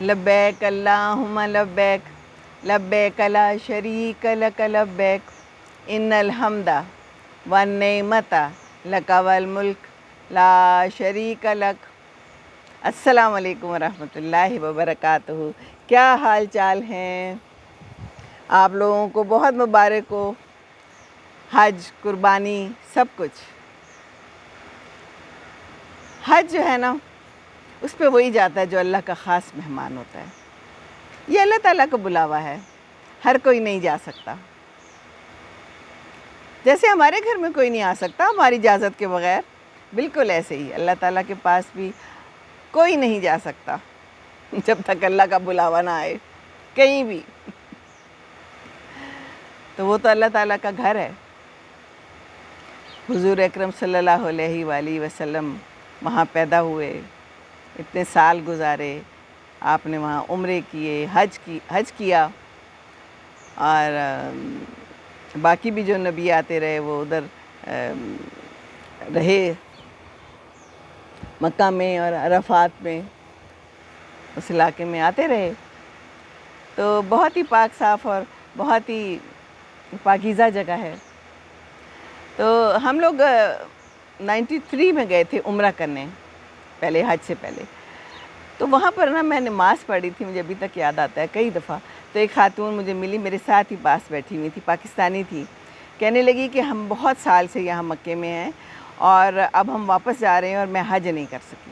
لبیک اللہم لبیک لبیک لا شریک لک لبیک ان الحمد والنعمت لک والملک لا شریک لک۔ السلام علیکم ورحمۃ اللہ وبرکاتہ۔ کیا حال چال ہیں آپ لوگوں کو؟ بہت مبارک ہو حج، قربانی، سب کچھ۔ حج جو ہے نا، اس پہ وہی جاتا ہے جو اللہ کا خاص مہمان ہوتا ہے۔ یہ اللہ تعالیٰ کا بلاوا ہے، ہر کوئی نہیں جا سکتا۔ جیسے ہمارے گھر میں کوئی نہیں آ سکتا ہماری اجازت کے بغیر، بالکل ایسے ہی اللہ تعالیٰ کے پاس بھی کوئی نہیں جا سکتا جب تک اللہ کا بلاوا نہ آئے کہیں بھی۔ تو وہ تو اللہ تعالیٰ کا گھر ہے۔ حضور اکرم صلی اللہ علیہ وآلہ وسلم وہاں پیدا ہوئے، اتنے سال گزارے، آپ نے وہاں عمرے کیے، حج کیا، اور باقی بھی جو نبی آتے رہے وہ ادھر رہے مکہ میں اور عرفات میں، اس علاقے میں آتے رہے۔ تو بہت ہی پاک صاف اور بہت ہی پاکیزہ جگہ ہے۔ تو ہم لوگ 93 میں گئے تھے عمرہ کرنے، پہلے حج سے پہلے۔ تو وہاں پر نا میں نماز پڑھی تھی، مجھے ابھی تک یاد آتا ہے کئی دفعہ۔ تو ایک خاتون مجھے ملی، میرے ساتھ ہی پاس بیٹھی ہوئی تھی، پاکستانی تھی۔ کہنے لگی کہ ہم بہت سال سے یہاں مکے میں ہیں اور اب ہم واپس جا رہے ہیں اور میں حج نہیں کر سکی۔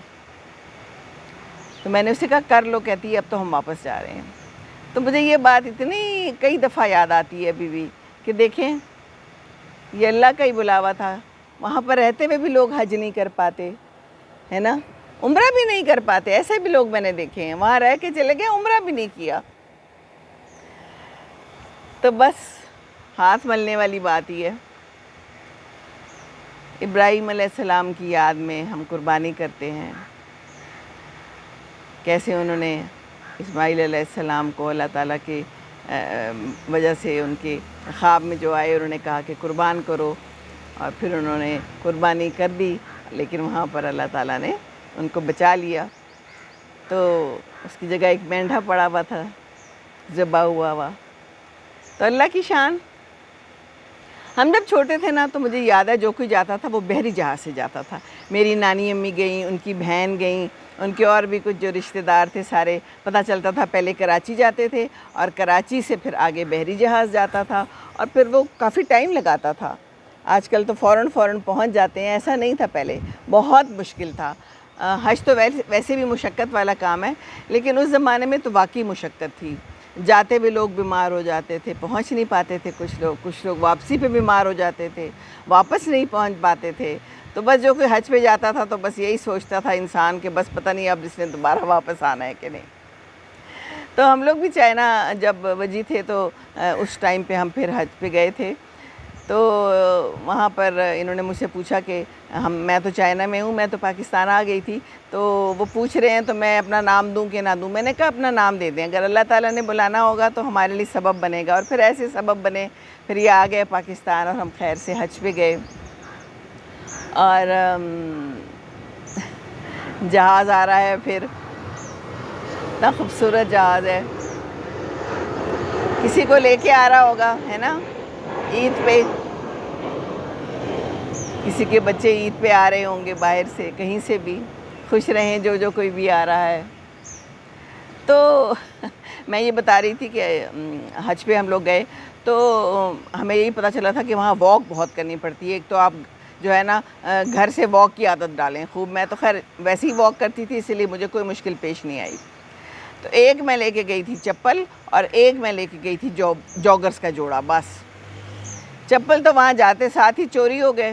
تو میں نے اسے کہا کر لو، کہتی ہے اب تو ہم واپس جا رہے ہیں۔ تو مجھے یہ بات اتنی کئی دفعہ یاد آتی ہے ابھی بھی کہ دیکھیں یہ اللہ کا ہی بلاوا تھا۔ وہاں پر رہتے ہوئے بھی لوگ حج نہیں کر پاتے، ہے نا، عمرہ بھی نہیں کر پاتے۔ ایسے بھی لوگ میں نے دیکھے ہیں، وہاں رہ کے چلے گئے، عمرہ بھی نہیں کیا۔ تو بس ہاتھ ملنے والی بات ہی ہے۔ ابراہیم علیہ السلام کی یاد میں ہم قربانی کرتے ہیں، کیسے انہوں نے اسماعیل علیہ السلام کو اللہ تعالیٰ کی وجہ سے ان کے خواب میں جو آئے، انہوں نے کہا کہ قربان کرو، اور پھر انہوں نے قربانی کر دی، لیکن وہاں پر اللہ تعالیٰ نے ان کو بچا لیا۔ تو اس کی جگہ ایک مینڈھا پڑا ہوا تھا، ذبح ہوا ہوا۔ تو اللہ کی شان۔ ہم جب چھوٹے تھے نا تو مجھے یاد ہے جو کوئی جاتا تھا وہ بحری جہاز سے جاتا تھا۔ میری نانی امی گئیں، ان کی بہن گئیں، ان کے اور بھی کچھ جو رشتہ دار تھے سارے، پتہ چلتا تھا پہلے کراچی جاتے تھے اور کراچی سے پھر آگے بحری جہاز جاتا تھا، اور پھر وہ کافی ٹائم لگاتا تھا۔ آج کل تو فوراً پہنچ جاتے ہیں، ایسا نہیں تھا پہلے، بہت مشکل تھا۔ حج تو ویسے بھی مشقت والا کام ہے، لیکن اس زمانے میں تو واقعی مشقت تھی۔ جاتے ہوئے لوگ بیمار ہو جاتے تھے، پہنچ نہیں پاتے تھے، کچھ لوگ واپسی پہ بیمار ہو جاتے تھے، واپس نہیں پہنچ پاتے تھے۔ تو بس جو کوئی حج پہ جاتا تھا تو بس یہی سوچتا تھا انسان کہ بس پتہ نہیں اب اس نے دوبارہ واپس آنا ہے کہ نہیں۔ تو ہم لوگ بھی چائنا جب وجی تھے تو اس ٹائم پہ ہم پھر حج پہ گئے تھے۔ تو وہاں پر انہوں نے مجھ سے پوچھا کہ میں تو چائنا میں ہوں، میں تو پاکستان آ گئی تھی، تو وہ پوچھ رہے ہیں تو میں اپنا نام دوں کہ نہ دوں۔ میں نے کہا اپنا نام دے دیں، اگر اللہ تعالیٰ نے بلانا ہوگا تو ہمارے لیے سبب بنے گا، اور پھر ایسے سبب بنے، پھر یہ آ گئے پاکستان اور ہم خیر سے حج پہ گئے۔ اور جہاز آ رہا ہے، پھر اتنا خوبصورت جہاز ہے، کسی کو لے کے آ رہا ہوگا، ہے نا، عید پہ کسی کے بچے عید پہ آ رہے ہوں گے باہر سے، کہیں سے بھی، خوش رہیں جو کوئی بھی آ رہا ہے۔ تو میں یہ بتا رہی تھی کہ حج پہ ہم لوگ گئے تو ہمیں یہی پتہ چلا تھا کہ وہاں واک بہت کرنی پڑتی ہے۔ ایک تو آپ جو ہے نا گھر سے واک کی عادت ڈالیں خوب، میں تو خیر ویسے ہی واک کرتی تھی، اسی لیے مجھے کوئی مشکل پیش نہیں آئی۔ تو ایک میں لے کے گئی تھی چپل، اور ایک میں لے کے گئی تھی جوگرز کا جوڑا، بس۔ چپل تو وہاں جاتے ساتھ ہی چوری ہو گئے۔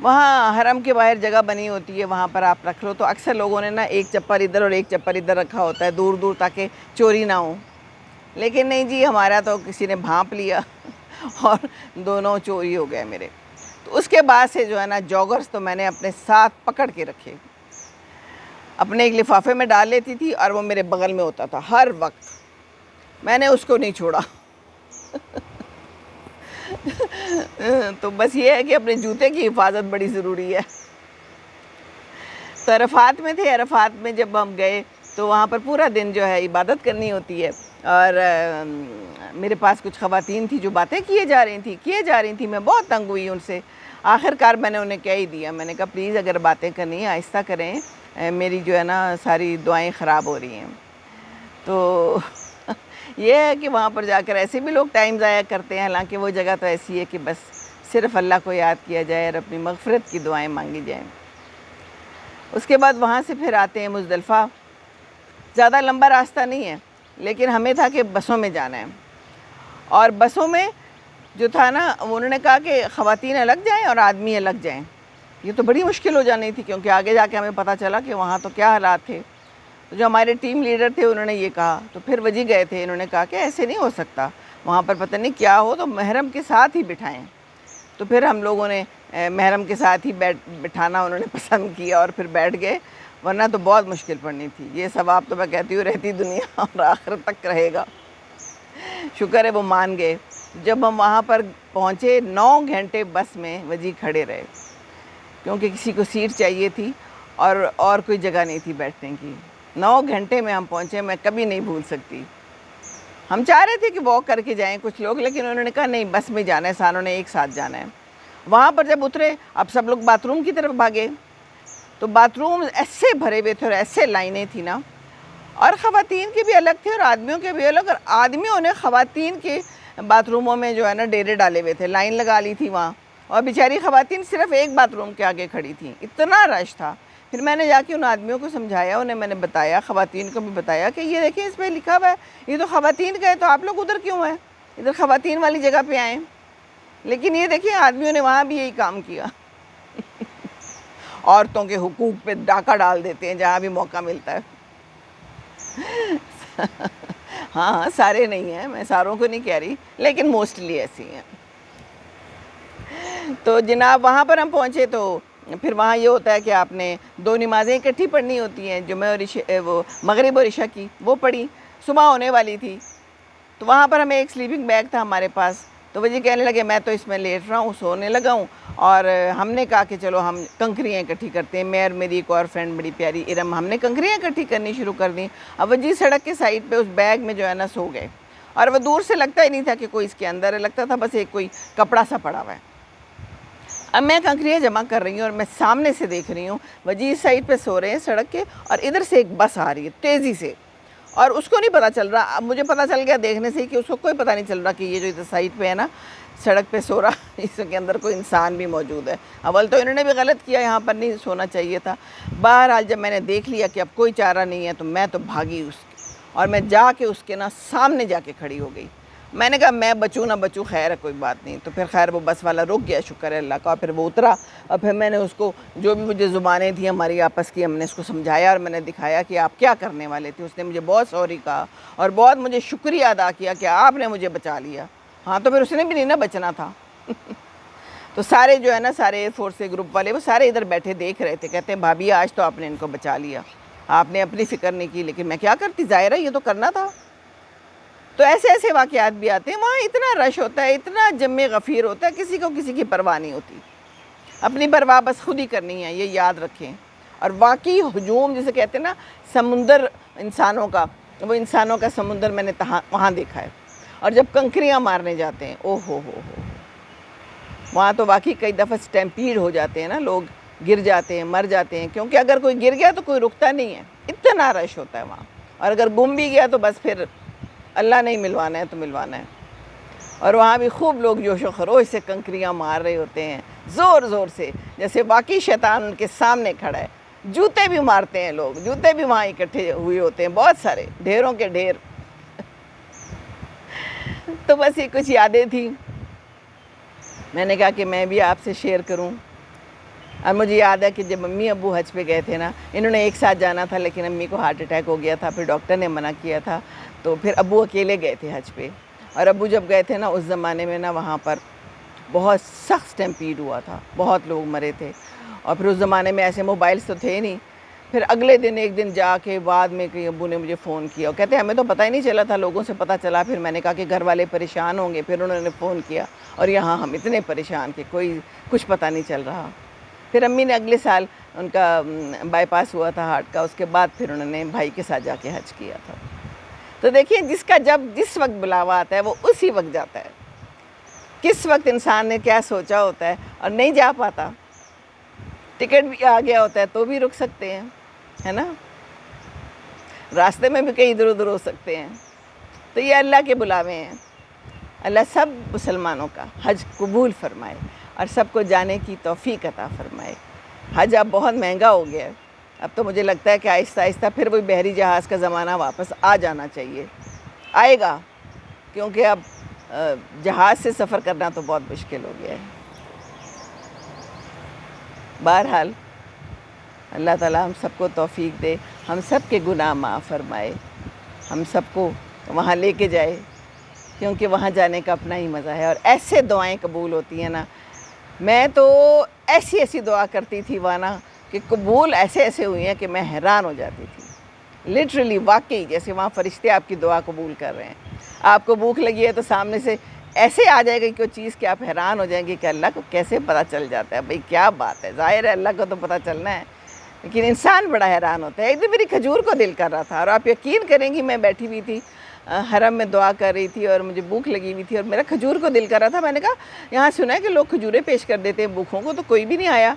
وہاں حرم کے باہر جگہ بنی ہوتی ہے، وہاں پر آپ رکھ لو، تو اکثر لوگوں نے نا ایک چپل ادھر اور ایک چپل ادھر رکھا ہوتا ہے دور دور تاکہ چوری نہ ہو، لیکن نہیں جی، ہمارا تو کسی نے بھانپ لیا اور دونوں چوری ہو گئے میرے۔ تو اس کے بعد سے جو ہے نا جوگرز تو میں نے اپنے ساتھ پکڑ کے رکھے، اپنے ایک لفافے میں ڈال لیتی تھی اور وہ میرے بغل میں ہوتا تھا ہر وقت، میں نے اس کو نہیں چھوڑا۔ تو بس یہ ہے کہ اپنے جوتے کی حفاظت بڑی ضروری ہے۔ تو عرفات میں تھے، عرفات میں جب ہم گئے تو وہاں پر پورا دن جو ہے عبادت کرنی ہوتی ہے، اور میرے پاس کچھ خواتین تھیں جو باتیں کیے جا رہی تھیں، میں بہت تنگ ہوئی ان سے۔ آخر کار میں نے انہیں کہہ ہی دیا، میں نے کہا پلیز اگر باتیں کرنی ہیں آہستہ کریں، میری جو ہے نا ساری دعائیں خراب ہو رہی ہیں۔ تو یہ ہے کہ وہاں پر جا کر ایسے بھی لوگ ٹائم ضائع کرتے ہیں، حالانکہ وہ جگہ تو ایسی ہے کہ بس صرف اللہ کو یاد کیا جائے اور اپنی مغفرت کی دعائیں مانگی جائیں۔ اس کے بعد وہاں سے پھر آتے ہیں مزدلفہ۔ زیادہ لمبا راستہ نہیں ہے، لیکن ہمیں تھا کہ بسوں میں جانا ہے، اور بسوں میں جو تھا نا انہوں نے کہا کہ خواتین الگ جائیں اور آدمی الگ جائیں۔ یہ تو بڑی مشکل ہو جانی تھی، کیونکہ آگے جا کے ہمیں پتہ چلا کہ وہاں تو کیا حالات تھے۔ تو جو ہمارے ٹیم لیڈر تھے انہوں نے یہ کہا، تو پھر وجی گئے تھے، انہوں نے کہا کہ ایسے نہیں ہو سکتا، وہاں پر پتہ نہیں کیا ہو، تو محرم کے ساتھ ہی بٹھائیں۔ تو پھر ہم لوگوں نے محرم کے ساتھ ہی بٹھانا انہوں نے پسند کیا، اور پھر بیٹھ گئے، ورنہ تو بہت مشکل پڑنی تھی۔ یہ ثواب تو میں کہتی ہوں رہتی دنیا اور آخرت تک رہے گا۔ شکر ہے وہ مان گئے۔ جب ہم وہاں پر پہنچے 9 گھنٹے بس میں وجی کھڑے رہے، کیونکہ کسی کو سیٹ چاہیے تھی اور کوئی جگہ نہیں تھی بیٹھنے کی۔ 9 گھنٹے میں ہم پہنچے، میں کبھی نہیں بھول سکتی۔ ہم چاہ رہے تھے کہ واک کر کے جائیں کچھ لوگ، لیکن انہوں نے کہا نہیں بس میں جانا ہے، ساروں نے ایک ساتھ جانا ہے۔ وہاں پر جب اترے، اب سب لوگ باتھ روم کی طرف بھاگے، تو باتھ روم ایسے بھرے ہوئے تھے اور ایسے لائنیں تھیں نا، اور خواتین کے بھی الگ تھے اور آدمیوں کے بھی الگ، اور آدمیوں نے خواتین کے باتھ روموں میں جو ہے نا ڈیرے ڈالے ہوئے تھے، لائن لگا لی تھی وہاں، اور بیچاری خواتین صرف ایک باتھ روم کے آگے کھڑی تھیں، اتنا رش تھا۔ پھر میں نے جا کے ان آدمیوں کو سمجھایا، انہیں میں نے بتایا، خواتین کو بھی بتایا کہ یہ دیکھیں اس پہ لکھا ہوا ہے یہ تو خواتین کا ہے، تو آپ لوگ ادھر کیوں ہیں، ادھر خواتین والی جگہ پہ آئیں۔ لیکن یہ دیکھیں آدمیوں نے وہاں بھی یہی کام کیا، عورتوں کے حقوق پہ ڈاکہ ڈال دیتے ہیں جہاں بھی موقع ملتا ہے۔ ہاں سارے نہیں ہیں، میں ساروں کو نہیں کہہ رہی، لیکن موسٹلی ایسی ہیں۔ تو جناب وہاں پر ہم پہنچے، تو پھر وہاں یہ ہوتا ہے کہ آپ نے 2 نمازیں اکٹھی پڑھنی ہوتی ہیں، جمعہ اور وہ مغرب اور عشاء کی، وہ پڑھی، صبح ہونے والی تھی۔ تو وہاں پر ہمیں ایک سلیپنگ بیگ تھا ہمارے پاس، تو وہ جی کہنے لگے میں تو اس میں لیٹ رہا ہوں، سونے لگا ہوں، اور ہم نے کہا کہ چلو ہم کنکریاں اکٹھی کرتے ہیں، میں اور میری ایک اور فرینڈ بڑی پیاری ارم، ہم نے کنکریاں اکٹھی کرنی شروع کر دیں۔ اب وہ جی سڑک کے سائڈ پہ اس بیگ میں جو ہے نا سو گئے، اور وہ دور سے لگتا ہی نہیں تھا کہ کوئی اس کے اندر ہے، لگتا تھا بس ایک کوئی کپڑا سا پڑا ہوا ہے۔ اب میں کنکریاں جمع کر رہی ہوں اور میں سامنے سے دیکھ رہی ہوں وجی اس سائڈ پہ سو رہے ہیں سڑک کے، اور ادھر سے ایک بس آ رہی ہے تیزی سے، اور اس کو نہیں پتہ چل رہا، اب مجھے پتہ چل گیا دیکھنے سے کہ اس کو کوئی پتہ نہیں چل رہا کہ یہ جو ادھر سائڈ پہ ہے نا سڑک پہ سو رہا، اس کے اندر کوئی انسان بھی موجود ہے۔ اول تو انہوں نے بھی غلط کیا، یہاں پر نہیں سونا چاہیے تھا۔ بہرحال جب میں نے دیکھ لیا کہ اب کوئی چارہ نہیں ہے، تو میں تو بھاگی اس کے، اور میں جا کے اس کے نا سامنے جا کے کھڑی ہو گئی۔ میں نے کہا میں بچوں نہ بچوں، خیر ہے کوئی بات نہیں۔ تو پھر خیر وہ بس والا رک گیا، شکر ہے اللہ کا، اور پھر وہ اترا، اور پھر میں نے اس کو جو بھی مجھے زبانیں تھیں ہماری آپس کی، ہم نے اس کو سمجھایا اور میں نے دکھایا کہ آپ کیا کرنے والے تھے۔ اس نے مجھے بہت سوری کہا اور بہت مجھے شکریہ ادا کیا کہ آپ نے مجھے بچا لیا۔ ہاں تو پھر اس نے بھی نہیں نا بچنا تھا۔ تو سارے جو ہے نا سارے ایئر فورس کے گروپ والے وہ سارے ادھر بیٹھے دیکھ رہے تھے، کہتے ہیں بھابھی آج تو آپ نے ان کو بچا لیا، آپ نے اپنی فکر نہیں کی، لیکن میں کیا کرتی، ظاہر ہے یہ تو کرنا تھا۔ تو ایسے ایسے واقعات بھی آتے ہیں، وہاں اتنا رش ہوتا ہے، اتنا جمع غفیر ہوتا ہے، کسی کو کسی کی پرواہ نہیں ہوتی، اپنی پرواہ بس خود ہی کرنی ہے، یہ یاد رکھیں۔ اور واقعی ہجوم جسے کہتے ہیں نا سمندر انسانوں کا، وہ انسانوں کا سمندر میں نے وہاں دیکھا ہے۔ اور جب کنکریاں مارنے جاتے ہیں، او ہو وہاں تو واقعی کئی دفعہ سٹیمپیڈ ہو جاتے ہیں نا، لوگ گر جاتے ہیں، مر جاتے ہیں، کیونکہ اگر کوئی گر گیا تو کوئی رکتا نہیں ہے، اتنا رش ہوتا ہے وہاں، اور اگر گم بھی گیا تو بس پھر اللہ نہیں ملوانا ہے تو ملوانا ہے۔ اور وہاں بھی خوب لوگ جوش و خروش سے کنکریاں مار رہے ہوتے ہیں، زور زور سے، جیسے واقعی شیطان ان کے سامنے کھڑا ہے۔ جوتے بھی مارتے ہیں لوگ، جوتے بھی وہاں اکٹھے ہوئے ہوتے ہیں، بہت سارے، ڈھیروں کے ڈھیر۔ تو بس یہ کچھ یادیں تھیں، میں نے کہا کہ میں بھی آپ سے شیئر کروں۔ اور مجھے یاد ہے کہ جب امی ابو حج پہ گئے تھے نا، انہوں نے ایک ساتھ جانا تھا، لیکن امی کو ہارٹ اٹیک ہو گیا تھا، پھر ڈاکٹر نے منع کیا تھا، تو پھر ابو اکیلے گئے تھے حج پہ۔ اور ابو جب گئے تھے نا اس زمانے میں نا وہاں پر بہت سخت سٹیمپیڈ ہوا تھا، بہت لوگ مرے تھے، اور پھر اس زمانے میں ایسے موبائلز تو تھے نہیں۔ پھر اگلے دن ایک دن جا کے بعد میں کہ ابو نے مجھے فون کیا، اور کہتے ہیں ہمیں تو پتہ ہی نہیں چلا تھا، لوگوں سے پتہ چلا، پھر میں نے کہا کہ گھر والے پریشان ہوں گے، پھر انہوں نے فون کیا، اور یہاں ہم اتنے پریشان کہ کوئی کچھ پتہ نہیں چل رہا۔ پھر امی نے اگلے سال ان کا بائی پاس ہوا تھا ہارٹ کا، اس کے بعد پھر انہوں نے بھائی کے ساتھ جا کے حج کیا تھا۔ تو دیکھیے جس کا جس وقت بلاوا آتا ہے وہ اسی وقت جاتا ہے۔ کس وقت انسان نے کیا سوچا ہوتا ہے اور نہیں جا پاتا، ٹکٹ بھی آ گیا ہوتا ہے تو بھی رک سکتے ہیں، ہے نا، راستے میں بھی کہیں ادھر ادھر ہو سکتے ہیں۔ تو یہ اللہ کے بلاوے ہیں۔ اللہ سب مسلمانوں کا حج قبول فرمائے اور سب کو جانے کی توفیق عطا فرمائے۔ حج اب بہت مہنگا ہو گیا ہے، اب تو مجھے لگتا ہے کہ آہستہ آہستہ پھر وہی بحری جہاز کا زمانہ واپس آ جانا چاہیے، آئے گا، کیونکہ اب جہاز سے سفر کرنا تو بہت مشکل ہو گیا ہے۔ بہرحال اللہ تعالیٰ ہم سب کو توفیق دے، ہم سب کے گناہ معاف فرمائے، ہم سب کو وہاں لے کے جائے، کیونکہ وہاں جانے کا اپنا ہی مزہ ہے، اور ایسے دعائیں قبول ہوتی ہیں نا۔ میں تو ایسی ایسی دعا کرتی تھی وہاں نا کہ قبول ایسے ایسے ہوئی ہیں کہ میں حیران ہو جاتی تھی، لٹرلی، واقعی جیسے وہاں فرشتے آپ کی دعا قبول کر رہے ہیں۔ آپ کو بھوک لگی ہے تو سامنے سے ایسے آ جائے گا کوئی چیز کہ آپ حیران ہو جائیں گے کہ اللہ کو کیسے پتہ چل جاتا ہے، بھئی کیا بات ہے، ظاہر ہے اللہ کو تو پتہ چلنا ہے، لیکن انسان بڑا حیران ہوتا ہے۔ ایک دن میری کھجور کو دل کر رہا تھا، اور آپ یقین کریں گی میں بیٹھی ہوئی تھی حرم میں دعا کر رہی تھی اور مجھے بھوک لگی ہوئی تھی اور میرا کھجور کو دل کر رہا تھا۔ میں نے کہا یہاں سنا ہے کہ لوگ کھجوریں پیش کر دیتے ہیں بھوکھوں کو، تو کوئی بھی نہیں آیا،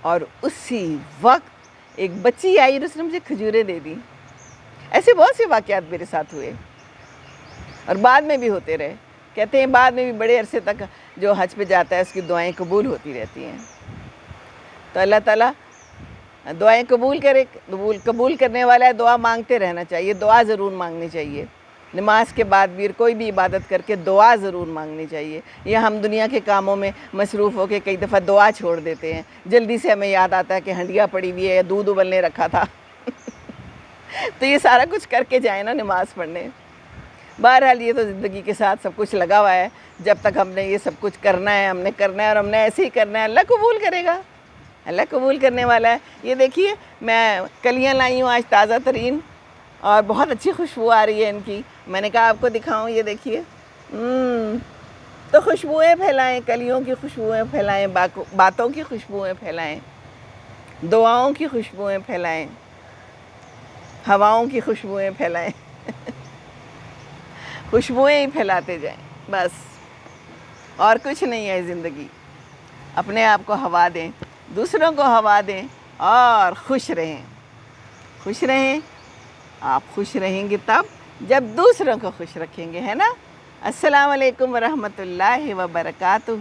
اور اسی وقت ایک بچی آئی اور اس نے مجھے کھجوریں دے دیں۔ ایسے بہت سے واقعات میرے ساتھ ہوئے اور بعد میں بھی ہوتے رہے۔ کہتے ہیں بعد میں بھی بڑے عرصے تک جو حج پہ جاتا ہے اس کی دعائیں قبول ہوتی رہتی ہیں۔ تو اللہ تعالیٰ دعائیں قبول کرے، قبول کرنے والا ہے۔ دعا مانگتے رہنا چاہیے، دعا ضرور مانگنی چاہیے، نماز کے بعد بھی کوئی بھی عبادت کر کے دعا ضرور مانگنی چاہیے۔ یہ ہم دنیا کے کاموں میں مصروف ہو کے کئی دفعہ دعا چھوڑ دیتے ہیں، جلدی سے ہمیں یاد آتا ہے کہ ہنڈیا پڑی ہوئی ہے یا دودھ ابلنے رکھا تھا تو یہ سارا کچھ کر کے جائیں نا نماز پڑھنے۔ بہرحال یہ تو زندگی کے ساتھ سب کچھ لگا ہوا ہے، جب تک ہم نے یہ سب کچھ کرنا ہے، ہم نے کرنا ہے، اور ہم نے ایسے ہی کرنا ہے، اللہ قبول کرے گا، اللہ قبول کرنے والا ہے۔ یہ دیکھیے میں کلیاں لائی ہوں آج تازہ ترین، اور بہت اچھی خوشبو آ رہی ہے ان کی۔ میں نے کہا آپ کو دکھاؤں، یہ دیکھیے، تو خوشبوئیں پھیلائیں، کلیوں کی خوشبوئیں پھیلائیں، باتوں کی خوشبوئیں پھیلائیں، دعاؤں کی خوشبوئیں پھیلائیں، ہواؤں کی خوشبوئیں پھیلائیں خوشبوئیں ہی پھیلاتے جائیں، بس، اور کچھ نہیں ہے زندگی۔ اپنے آپ کو ہوا دیں، دوسروں کو ہوا دیں، اور خوش رہیں، خوش رہیں۔ آپ خوش رہیں گے تب جب دوسروں کو خوش رکھیں گے، ہے نا۔ السلام علیکم ورحمۃ اللہ وبرکاتہ۔